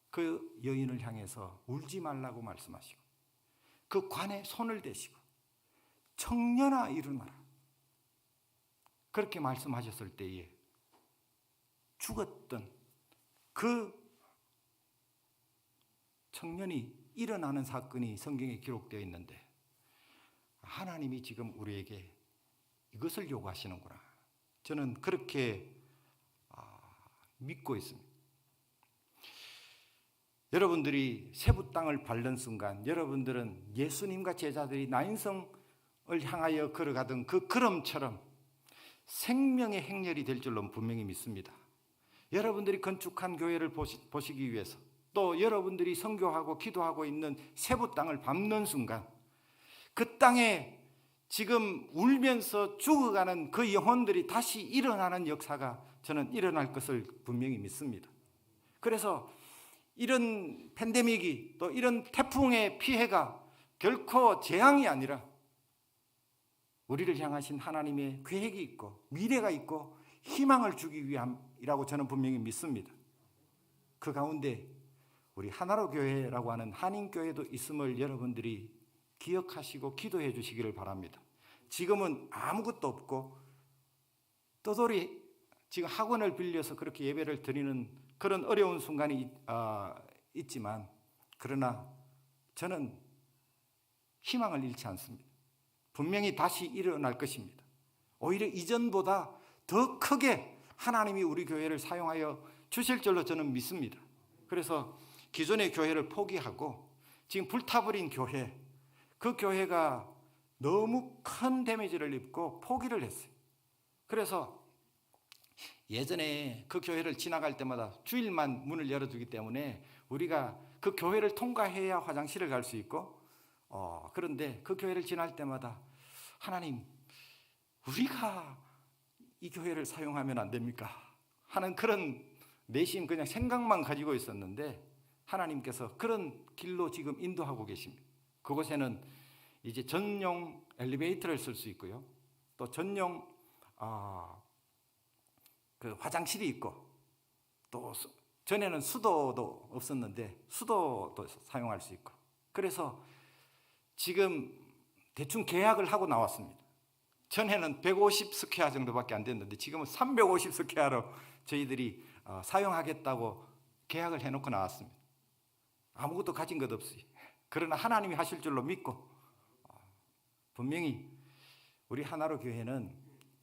그 여인을 향해서 울지 말라고 말씀하시고 그 관에 손을 대시고 청년아 일어나라 그렇게 말씀하셨을 때에 죽었던 그 청년이 일어나는 사건이 성경에 기록되어 있는데 하나님이 지금 우리에게 이것을 요구하시는구나. 저는 그렇게 믿고 있습니다. 여러분들이 세부 땅을 밟는 순간 여러분들은 예수님과 제자들이 나인성을 향하여 걸어가던 그 걸음처럼 생명의 행렬이 될 줄로 분명히 믿습니다. 여러분들이 건축한 교회를 보시기 위해서 또 여러분들이 선교하고 기도하고 있는 세부 땅을 밟는 순간 그 땅에 지금 울면서 죽어가는 그 영혼들이 다시 일어나는 역사가 저는 일어날 것을 분명히 믿습니다. 그래서 이런 팬데믹이 또 이런 태풍의 피해가 결코 재앙이 아니라 우리를 향하신 하나님의 계획이 있고 미래가 있고 희망을 주기 위함이라고 저는 분명히 믿습니다. 그 가운데 우리 하나로 교회라고 하는 한인교회도 있음을 여러분들이 기억하시고 기도해 주시기를 바랍니다. 지금은 아무것도 없고 떠돌이 지금 학원을 빌려서 그렇게 예배를 드리는 그런 어려운 순간이 있지만, 그러나 저는 희망을 잃지 않습니다. 분명히 다시 일어날 것입니다. 오히려 이전보다 더 크게 하나님이 우리 교회를 사용하여 주실 줄로 저는 믿습니다. 그래서 기존의 교회를 포기하고 지금 불타버린 교회, 그 교회가 너무 큰 데미지를 입고 포기를 했어요. 그래서 예전에 그 교회를 지나갈 때마다 주일만 문을 열어두기 때문에 우리가 그 교회를 통과해야 화장실을 갈 수 있고, 그런데 그 교회를 지날 때마다 하나님, 우리가 이 교회를 사용하면 안 됩니까? 하는 그런 내심 그냥 생각만 가지고 있었는데, 하나님께서 그런 길로 지금 인도하고 계십니다. 그곳에는 이제 전용 엘리베이터를 쓸 수 있고요, 또 전용 그 화장실이 있고, 또 전에는 수도도 없었는데 수도도 사용할 수 있고, 그래서 지금 대충 계약을 하고 나왔습니다. 전에는 150 스퀘어 정도밖에 안 됐는데 지금은 350 스퀘어로 저희들이 사용하겠다고 계약을 해놓고 나왔습니다. 아무것도 가진 것 없이, 그러나 하나님이 하실 줄로 믿고, 분명히 우리 하나로 교회는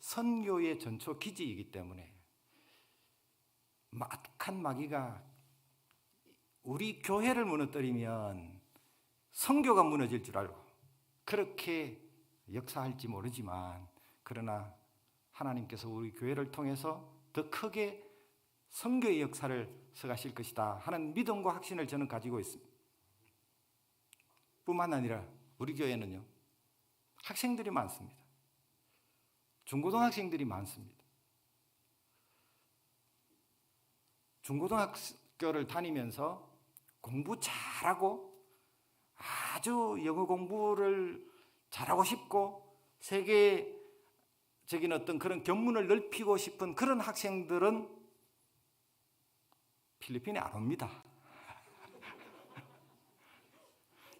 선교의 전초 기지이기 때문에 악한 마귀가 우리 교회를 무너뜨리면 선교가 무너질 줄 알고 그렇게 역사할지 모르지만, 그러나 하나님께서 우리 교회를 통해서 더 크게 선교의 역사를 서가실 것이다 하는 믿음과 확신을 저는 가지고 있습니다. 뿐만 아니라 우리 교회는요, 학생들이 많습니다. 중고등학생들이 많습니다. 중고등학교를 다니면서 공부 잘하고 아주 영어 공부를 잘하고 싶고 세계적인 어떤 그런 견문을 넓히고 싶은 그런 학생들은 필리핀에 안 옵니다.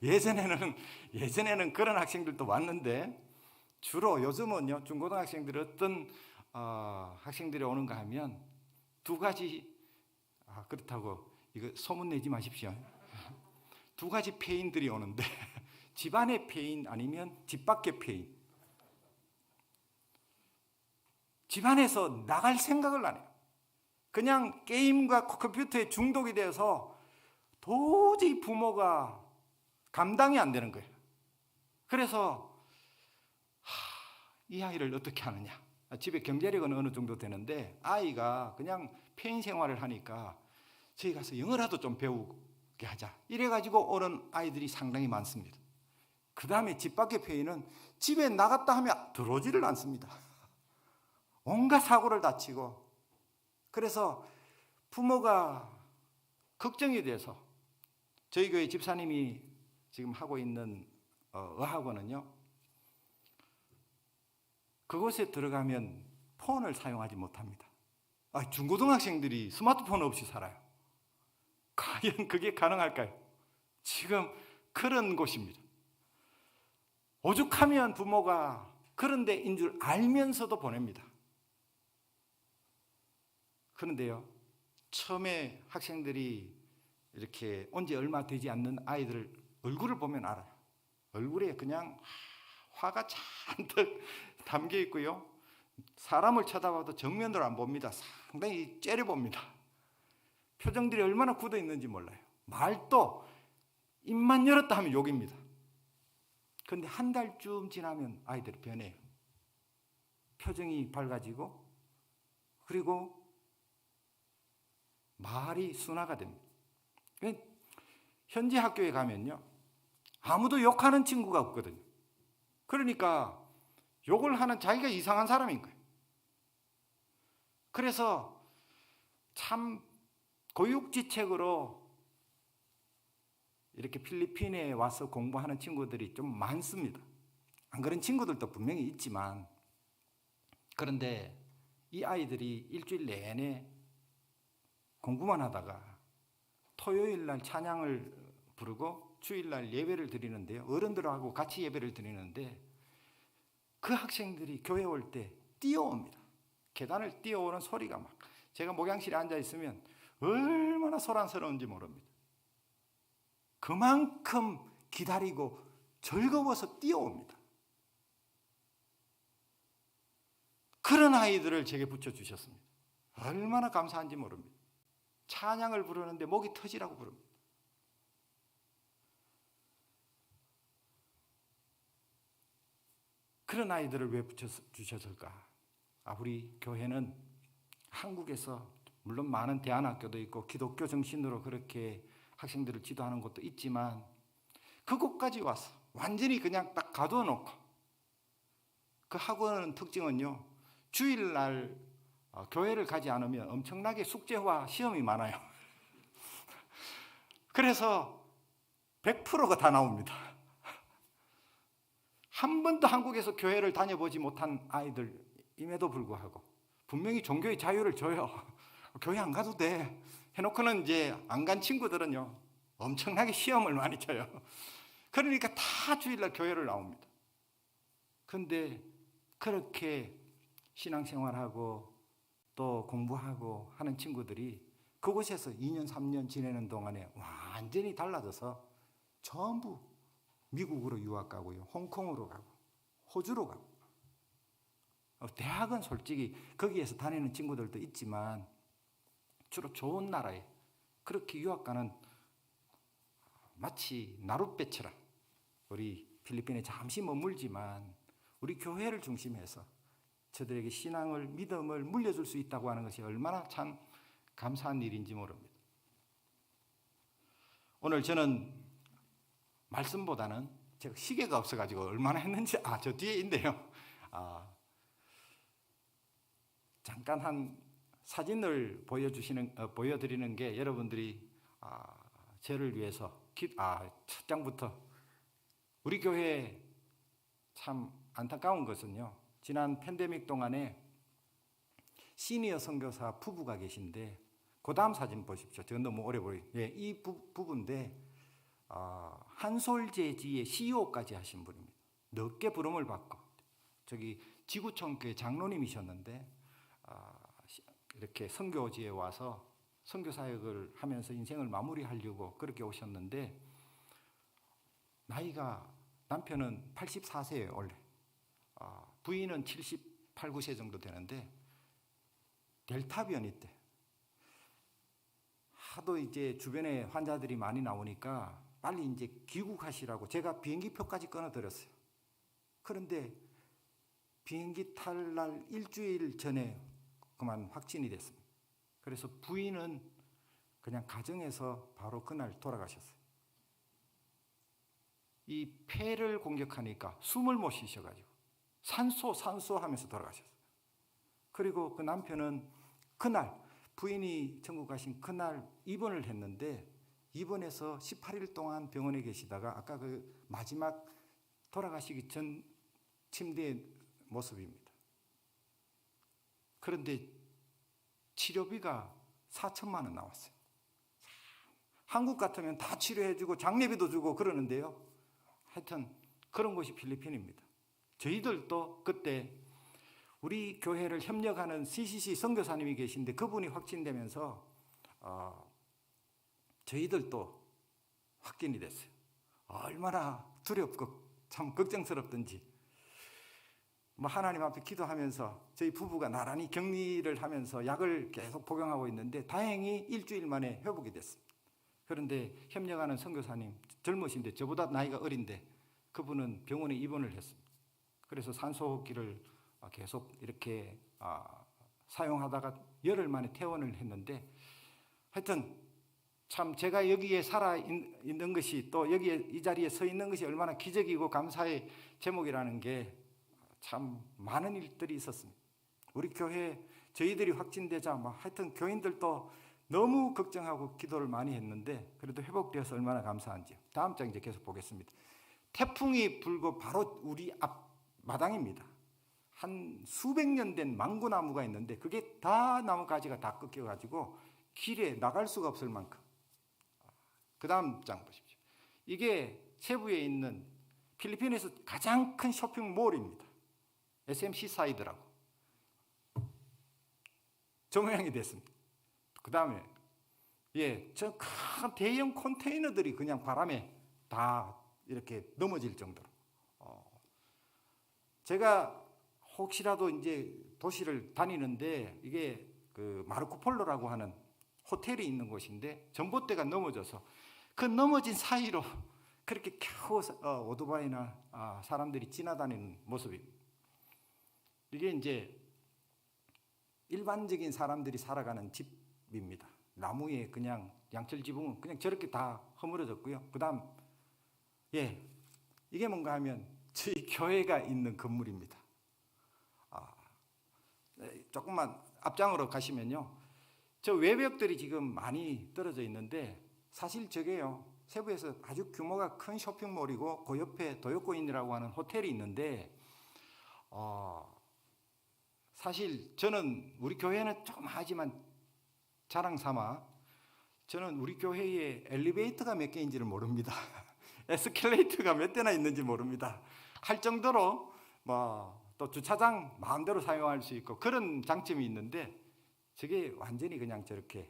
예전에는 그런 학생들도 왔는데, 주로 요즘은요, 중고등학생들이 어떤 학생들이 오는가 하면 두 가지, 그렇다고 이거 소문 내지 마십시오. 두 가지 폐인들이 오는데 집안의 폐인 아니면 집 밖의 폐인. 집안에서 나갈 생각을 안 해요. 그냥 게임과 컴퓨터에 중독이 돼서 도저히 부모가 감당이 안 되는 거예요. 그래서 이 아이를 어떻게 하느냐. 집에 경제력은 어느 정도 되는데 아이가 그냥 폐인 생활을 하니까 저희 가서 영어라도 좀 배우게 하자, 이래가지고 오는 아이들이 상당히 많습니다. 그 다음에 집 밖의 폐인은 집에 나갔다 하면 들어오지를 않습니다. 온갖 사고를 다치고, 그래서 부모가 걱정이 돼서 저희 교회 집사님이 지금 하고 있는 어학원은요, 그곳에 들어가면 폰을 사용하지 못합니다. 중고등학생들이 스마트폰 없이 살아요. 과연 그게 가능할까요? 지금 그런 곳입니다. 오죽하면 부모가 그런 데인 줄 알면서도 보냅니다. 그런데요, 처음에 학생들이 이렇게 온 지 얼마 되지 않는 아이들 얼굴을 보면 알아요. 얼굴에 그냥 화가 잔뜩 담겨 있고요, 사람을 쳐다봐도 정면으로 안 봅니다. 상당히 째려봅니다. 표정들이 얼마나 굳어 있는지 몰라요. 말도 입만 열었다 하면 욕입니다. 그런데 한 달쯤 지나면 아이들이 변해요. 표정이 밝아지고, 그리고 말이 순화가 됩니다. 현지 학교에 가면요, 아무도 욕하는 친구가 없거든요. 그러니까 욕을 하는 자기가 이상한 사람인 거예요. 그래서 참 고육지책으로 이렇게 필리핀에 와서 공부하는 친구들이 좀 많습니다. 안 그런 친구들도 분명히 있지만, 그런데 이 아이들이 일주일 내내 공부만 하다가 토요일 날 찬양을 부르고 주일 날 예배를 드리는데요, 어른들하고 같이 예배를 드리는데 그 학생들이 교회 올 때 뛰어옵니다. 계단을 뛰어오는 소리가 막, 제가 목양실에 앉아 있으면 얼마나 소란스러운지 모릅니다. 그만큼 기다리고 즐거워서 뛰어옵니다. 그런 아이들을 제게 붙여주셨습니다. 얼마나 감사한지 모릅니다. 찬양을 부르는데 목이 터지라고 부릅니다. 그런 아이들을 왜 붙여주셨을까? 우리 교회는 한국에서 물론 많은 대안학교도 있고 기독교 정신으로 그렇게 학생들을 지도하는 것도 있지만 그곳까지 와서 완전히 그냥 딱 가둬 놓고, 그 학원은 특징은요, 주일날 교회를 가지 않으면 엄청나게 숙제와 시험이 많아요. 그래서 100%가 다 나옵니다. 한 번도 한국에서 교회를 다녀보지 못한 아이들임에도 불구하고 분명히 종교의 자유를 줘요. 교회 안 가도 돼 해놓고는 이제 안 간 친구들은요 엄청나게 시험을 많이 쳐요. 그러니까 다 주일날 교회를 나옵니다. 그런데 그렇게 신앙생활하고 또 공부하고 하는 친구들이 그곳에서 2년 3년 지내는 동안에 완전히 달라져서 전부 미국으로 유학 가고요, 홍콩으로 가고 호주로 가고, 대학은 솔직히 거기에서 다니는 친구들도 있지만 주로 좋은 나라에 그렇게 유학 가는, 마치 나룻배처럼 우리 필리핀에 잠시 머물지만 우리 교회를 중심해서 저들에게 신앙을, 믿음을 물려줄 수 있다고 하는 것이 얼마나 참 감사한 일인지 모릅니다. 오늘 저는 말씀보다는 제가 시계가 없어가지고 얼마나 했는지, 저 뒤에 있네요. 잠깐 한 사진을 보여드리는 게 여러분들이 저를 위해서 첫 장부터 우리 교회 참 안타까운 것은요, 지난 팬데믹 동안에 시니어 선교사 부부가 계신데, 그 다음 사진 보십시오. 저건 너무 오래 보여요. 이 부부인데 한솔재지의 CEO까지 하신 분입니다. 넓게 부름을 받고 저기 지구촌교회 장로님이셨는데 이렇게 선교지에 와서 선교 사역을 하면서 인생을 마무리하려고 그렇게 오셨는데, 나이가, 남편은 84세예요 원래. 부인은 78, 9세 정도 되는데 델타 변이 때 하도 이제 주변에 환자들이 많이 나오니까 빨리 이제 귀국하시라고 제가 비행기표까지 끊어드렸어요. 그런데 비행기 탈 날 일주일 전에 그만 확진이 됐습니다. 그래서 부인은 그냥 가정에서 바로 그날 돌아가셨어요. 이 폐를 공격하니까 숨을 못 쉬셔가지고 산소 하면서 돌아가셨어요. 그리고 그 남편은 그날, 부인이 천국 가신 그날 입원을 했는데, 입원해서 18일 동안 병원에 계시다가 아까 그 마지막 돌아가시기 전 침대의 모습입니다. 그런데 치료비가 4천만 원 나왔어요. 한국 같으면 다 치료해주고 장례비도 주고 그러는데요, 하여튼 그런 곳이 필리핀입니다. 저희들도 그때 우리 교회를 협력하는 CCC 선교사님이 계신데 그분이 확진되면서 저희들도 확진이 됐어요. 얼마나 두렵고 참 걱정스럽던지. 하나님 앞에 기도하면서 저희 부부가 나란히 격리를 하면서 약을 계속 복용하고 있는데 다행히 일주일 만에 회복이 됐습니다. 그런데 협력하는 선교사님, 젊으신데 저보다 나이가 어린데 그분은 병원에 입원을 했습니다. 그래서 산소호흡기를 계속 이렇게 사용하다가 열흘 만에 퇴원을 했는데, 하여튼 참 제가 여기에 살아 있는 것이, 또 여기에 이 자리에 서 있는 것이 얼마나 기적이고 감사의 제목이라는 게 참 많은 일들이 있었습니다. 우리 교회 저희들이 확진되자 하여튼 교인들도 너무 걱정하고 기도를 많이 했는데 그래도 회복되어서 얼마나 감사한지. 다음 장 이제 계속 보겠습니다. 태풍이 불고 바로 우리 앞 마당입니다. 한 수백 년 된 망고나무가 있는데 그게 다 나뭇가지가 다 꺾여가지고 길에 나갈 수가 없을 만큼. 그 다음 장 보십시오. 이게 세부에 있는 필리핀에서 가장 큰 쇼핑몰입니다. SMC 사이드라고. 저 모양이 됐습니다. 그 다음에 저 큰 대형 컨테이너들이 그냥 바람에 다 이렇게 넘어질 정도로. 제가 혹시라도 이제 도시를 다니는데 이게 그 마르코폴로라고 하는 호텔이 있는 곳인데 전봇대가 넘어져서 그 넘어진 사이로 그렇게 겨우 오토바이나 사람들이 지나다니는 모습입니다. 이게 이제 일반적인 사람들이 살아가는 집입니다. 나무에 그냥 양철 지붕은 그냥 저렇게 다 허물어졌고요. 그다음 이게 뭔가 하면 저희 교회가 있는 건물입니다. 조금만 앞장으로 가시면요, 저 외벽들이 지금 많이 떨어져 있는데 사실 저게요, 세부에서 아주 규모가 큰 쇼핑몰이고 그 옆에 도요코인이라고 하는 호텔이 있는데 사실 저는 우리 교회는 조금 하지만 자랑 삼아 저는 우리 교회에 엘리베이터가 몇 개인지를 모릅니다. 에스컬레이터가 몇 대나 있는지 모릅니다. 할 정도로 또 주차장 마음대로 사용할 수 있고 그런 장점이 있는데 저게 완전히 그냥 저렇게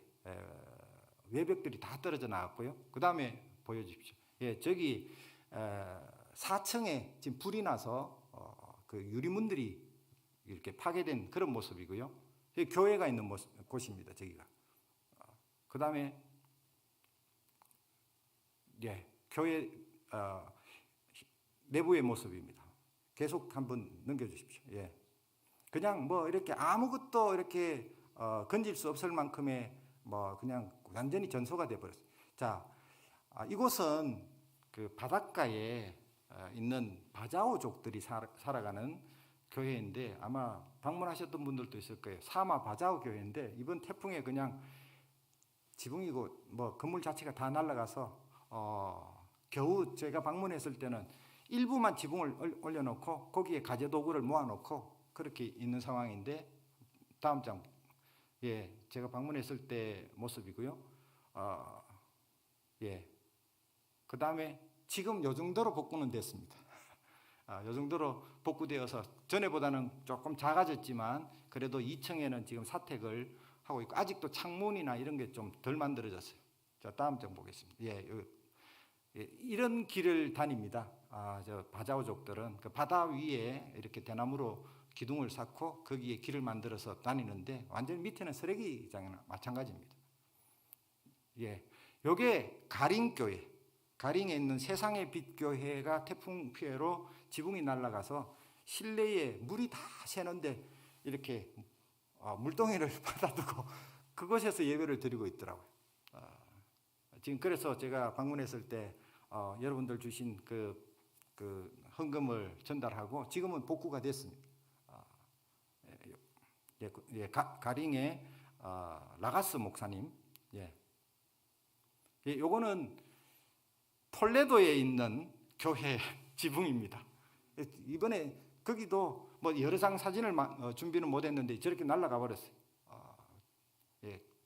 외벽들이 다 떨어져 나왔고요. 그 다음에 보여주십시오. 저기 4층에 지금 불이 나서 그 유리문들이 이렇게 파괴된 그런 모습이고요. 교회가 있는 곳입니다. 저기가. 그 다음에 교회 내부의 모습입니다. 계속 한번 넘겨주십시오. 그냥 이렇게 아무것도 이렇게 건질 수 없을 만큼의 그냥 완전히 전소가 되어버렸어요. 자, 이곳은 그 바닷가에 있는 바자오족들이 살아가는 교회인데 아마 방문하셨던 분들도 있을 거예요. 사마 바자오 교회인데 이번 태풍에 그냥 지붕이고 건물 자체가 다 날아가서 겨우 제가 방문했을 때는 일부만 지붕을 올려놓고 거기에 가재 도구를 모아놓고 그렇게 있는 상황인데 다음 장 제가 방문했을 때 모습이고요. 그 다음에 지금 요 정도로 복구는 됐습니다. 요 정도로 복구되어서 전에보다는 조금 작아졌지만 그래도 2층에는 지금 사택을 하고 있고 아직도 창문이나 이런 게 좀 덜 만들어졌어요. 자, 다음 장 보겠습니다. 이런 길을 다닙니다. 저 바자오족들은 그 바다 위에 이렇게 대나무로 기둥을 쌓고 거기에 길을 만들어서 다니는데 완전 밑에는 쓰레기장이나 마찬가지입니다. 요게 가링교회, 가링에 있는 세상의 빛 교회가 태풍 피해로 지붕이 날아가서 실내에 물이 다 새는데 이렇게 물동이를 받아두고 그곳에서 예배를 드리고 있더라고요. 지금 그래서 제가 방문했을 때 여러분들 주신 그 헌금을 전달하고 지금은 복구가 됐습니다. 가링의 라가스 목사님, 요거는 톨레도에 있는 교회 지붕입니다. 이번에 거기도 여러 장 사진을 준비는 못했는데 저렇게 날아가 버렸어요.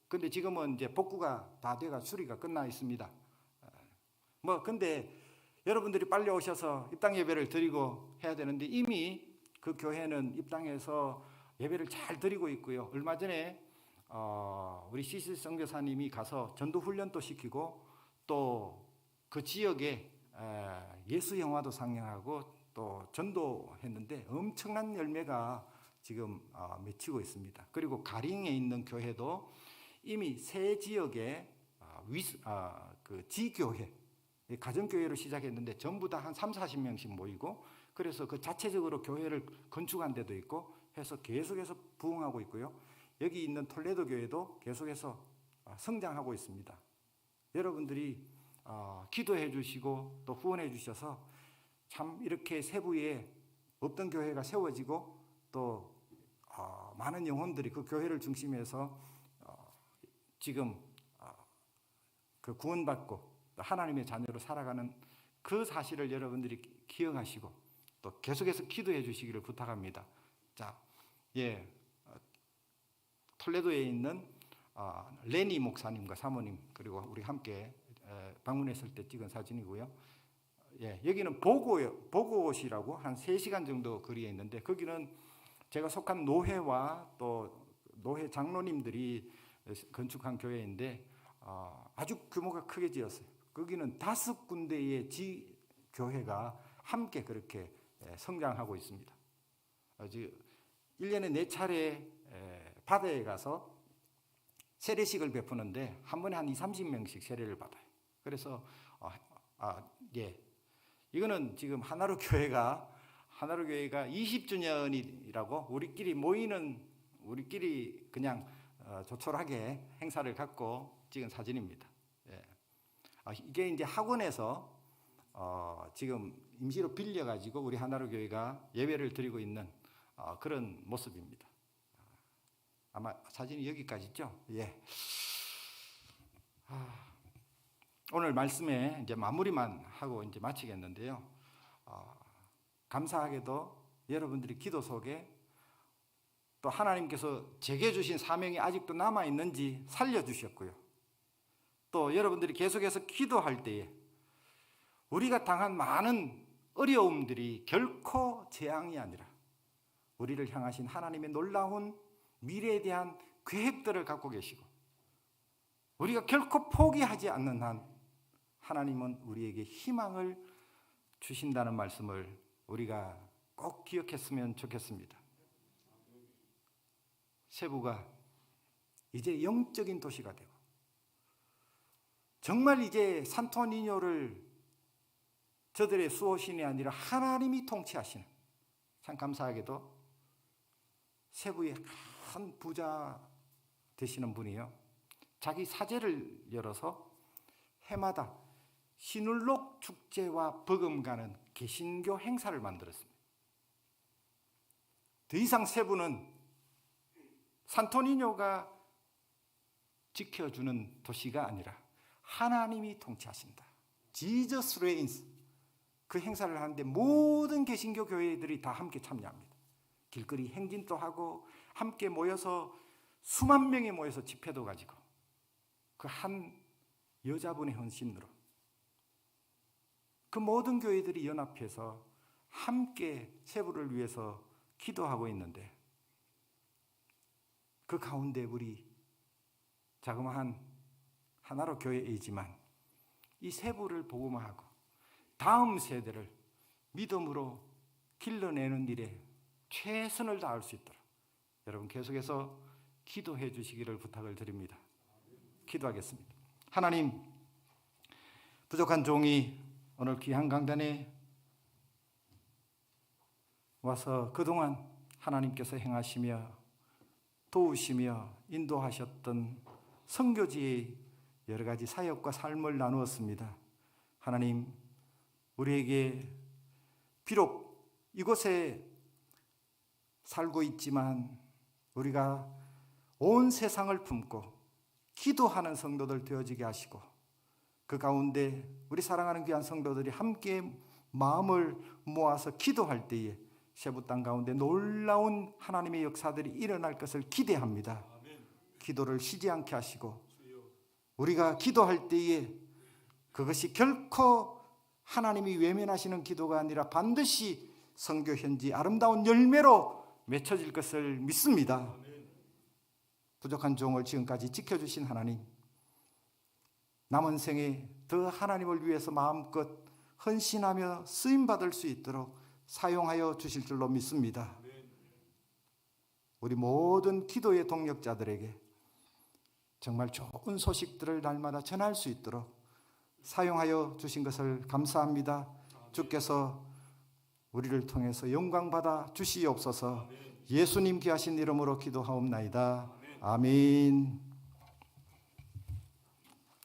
근데 지금은 이제 복구가 다 돼가 수리가 끝나 있습니다. 근데 여러분들이 빨리 오셔서 입당 예배를 드리고 해야 되는데 이미 그 교회는 입당해서 예배를 잘 드리고 있고요. 얼마 전에 우리 시스 선교사님이 가서 전도 훈련도 시키고 또 그 지역에 예수 영화도 상영하고 또 전도했는데 엄청난 열매가 지금 맺히고 있습니다. 그리고 가링에 있는 교회도 이미 새 지역에 그 지교회, 가정교회로 시작했는데 전부 다 한 30-40명씩 모이고 그래서 그 자체적으로 교회를 건축한 데도 있고 해서 계속해서 부흥하고 있고요. 여기 있는 톨레도 교회도 계속해서 성장하고 있습니다. 여러분들이 기도해 주시고 또 후원해 주셔서 참 이렇게 세부에 없던 교회가 세워지고 또 많은 영혼들이 그 교회를 중심해서 지금 그 구원받고 하나님의 자녀로 살아가는 그 사실을 여러분들이 기억하시고 또 계속해서 기도해 주시기를 부탁합니다. 자, 톨레도에 있는 레니 목사님과 사모님 그리고 우리 함께 방문했을 때 찍은 사진이고요. 여기는 보고옷이라고 한 3시간 정도 거리에 있는데 거기는 제가 속한 노회와 또 노회 장로님들이 건축한 교회인데 아주 규모가 크게 지었어요. 거기는 5군데의 교회가 함께 그렇게 성장하고 있습니다. 지금 1년에 4차례 바다에 가서 세례식을 베푸는데 한 번에 한 20-30명씩 세례를 받아요. 그래서 이거는 지금 하나로 교회가 20주년이라고 우리끼리 그냥 조촐하게 행사를 갖고 찍은 사진입니다. 이게 이제 학원에서 지금 임시로 빌려가지고 우리 하나로 교회가 예배를 드리고 있는 그런 모습입니다. 아마 사진이 여기까지죠? 예. 오늘 말씀에 이제 마무리만 하고 이제 마치겠는데요. 감사하게도 여러분들이 기도 속에 또 하나님께서 제게 주신 사명이 아직도 남아 있는지 살려주셨고요. 또 여러분들이 계속해서 기도할 때에 우리가 당한 많은 어려움들이 결코 재앙이 아니라 우리를 향하신 하나님의 놀라운 미래에 대한 계획들을 갖고 계시고 우리가 결코 포기하지 않는 한 하나님은 우리에게 희망을 주신다는 말씀을 우리가 꼭 기억했으면 좋겠습니다. 세부가 이제 영적인 도시가 되고 정말 이제 산토니뇨를 저들의 수호신이 아니라 하나님이 통치하시는, 참 감사하게도 세부의 큰 부자 되시는 분이요, 자기 사제를 열어서 해마다 신울록 축제와 버금가는 개신교 행사를 만들었습니다. 더 이상 세부는 산토니뇨가 지켜주는 도시가 아니라 하나님이 통치하신다. Jesus reigns. 그 행사를 하는데 모든 개신교 교회들이 다 함께 참여합니다. 길거리 행진도 하고 함께 모여서 수만 명이 모여서 집회도 가지고 그 한 여자분의 헌신으로 그 모든 교회들이 연합해서 함께 세부를 위해서 기도하고 있는데 그 가운데 우리 자그마한 하나로 교회이지만 이 세부를 복음화하고 다음 세대를 믿음으로 길러내는 일에 최선을 다할 수 있도록 여러분 계속해서 기도해 주시기를 부탁을 드립니다. 기도하겠습니다. 하나님, 부족한 종이 오늘 귀한 강단에 와서 그동안 하나님께서 행하시며 도우시며 인도하셨던 선교지의 여러 가지 사역과 삶을 나누었습니다. 하나님, 우리에게 비록 이곳에 살고 있지만 우리가 온 세상을 품고 기도하는 성도들 되어지게 하시고 그 가운데 우리 사랑하는 귀한 성도들이 함께 마음을 모아서 기도할 때에 세부 땅 가운데 놀라운 하나님의 역사들이 일어날 것을 기대합니다. 기도를 쉬지 않게 하시고 우리가 기도할 때에 그것이 결코 하나님이 외면하시는 기도가 아니라 반드시 선교 현지 아름다운 열매로 맺혀질 것을 믿습니다. 부족한 종을 지금까지 지켜주신 하나님, 남은 생에 더 하나님을 위해서 마음껏 헌신하며 쓰임받을 수 있도록 사용하여 주실 줄로 믿습니다. 우리 모든 기도의 동력자들에게 정말 좋은 소식들을 날마다 전할 수 있도록 사용하여 주신 것을 감사합니다. 주께서 우리를 통해서 영광받아 주시옵소서. 예수님 귀하신 이름으로 기도하옵나이다. 아멘.